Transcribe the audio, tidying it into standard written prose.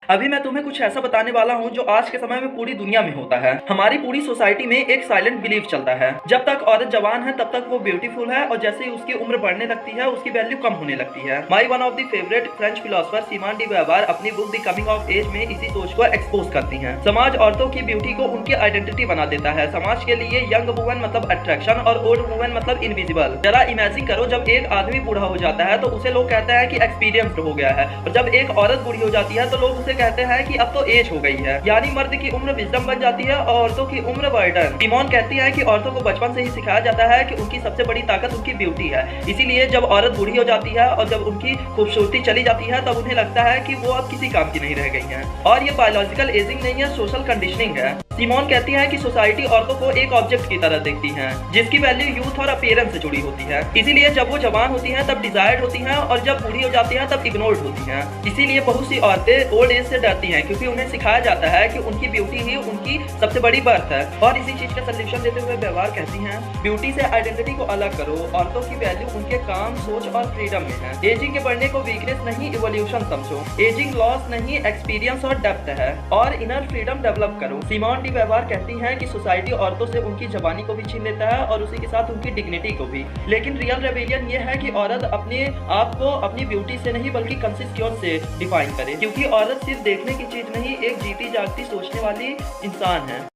अभी मैं तुम्हें कुछ ऐसा बताने वाला हूँ जो आज के समय में पूरी दुनिया में होता है। हमारी पूरी सोसाइटी में एक साइलेंट बिलीफ चलता है, जब तक औरत जवान है तब तक वो ब्यूटीफुल है, और जैसे ही उसकी उम्र बढ़ने लगती है उसकी वैल्यू कम होने लगती है। My one of the favourite French philosopher Simone de beauvoir अपनी book the coming of age में इसी सोच को एक्सपोज करती हैं। समाज औरतों की ब्यूटी को उनकी आइडेंटिटी बना देता है। समाज के लिए यंग वुमन मतलब अट्रैक्शन और ओल्ड वुमन मतलब इनविजिबल। जरा इमेजिन करो, जब एक आदमी बूढ़ा हो जाता है तो उसे लोग कहते हैं कि एक्सपीरियंस्ड हो गया है, और जब एक औरत बूढ़ी हो जाती है तो लोग उसे कहते हैं कि अब तो एज हो गई है। यानी मर्द की उम्र विजडम बन जाती है और औरतों की उम्र बर्डन। सिमोन कहती है कि औरतों को बचपन से ही सिखाया जाता है कि उनकी सबसे बड़ी ताकत उनकी ब्यूटी है। इसीलिए जब औरत बूढ़ी हो जाती है और जब उनकी खूबसूरती चली जाती है तब उन्हें लगता है कि वो अब किसी काम की नहीं रह गई हैं। और ये बायोलॉजिकल एजिंग नहीं है, सोशल कंडीशनिंग है। सिमोन कहती है कि सोसाइटी औरतों को एक ऑब्जेक्ट की तरह देखती है जिसकी वैल्यू यूथ और अपीयरेंस से जुड़ी होती है। इसीलिए जब वो जवान होती हैं तब डिजायर्ड होती हैं, और जब बूढ़ी हो जाती हैं तब इग्नोर्ड होती हैं। इसीलिए बहुत सी औरतें ओल्ड एज से डरती हैं, क्योंकि उन्हें सिखाया जाता है कि उनकी ब्यूटी ही उनकी सबसे बड़ी बर्थ है। और इसी चीज का सोल्यूशन देते हुए व्यवहार कहती हैं, ब्यूटी से आइडेंटिटी को अलग करो। औरतों की वैल्यू उनके काम, सोच और फ्रीडम में है। एजिंग के बढ़ने को वीकनेस नहीं, इवोल्यूशन समझो। एजिंग लॉस नहीं, एक्सपीरियंस और डेप्थ है। और इनर फ्रीडम डेवलप करो। सिमोन डी beauvoir कहती हैं कि सोसाइटी औरतों से उनकी जवानी को भी छीन लेता है और उसी के साथ उनकी डिग्निटी को भी। लेकिन रियल रेबेलियन ये है कि औरत अपने आप को अपनी ब्यूटी से नहीं बल्कि कंसिस्टेंस से डिफाइन करे, क्योंकि औरत सिर्फ देखने की चीज नहीं, एक जीती जागती सोचने वाली इंसान है।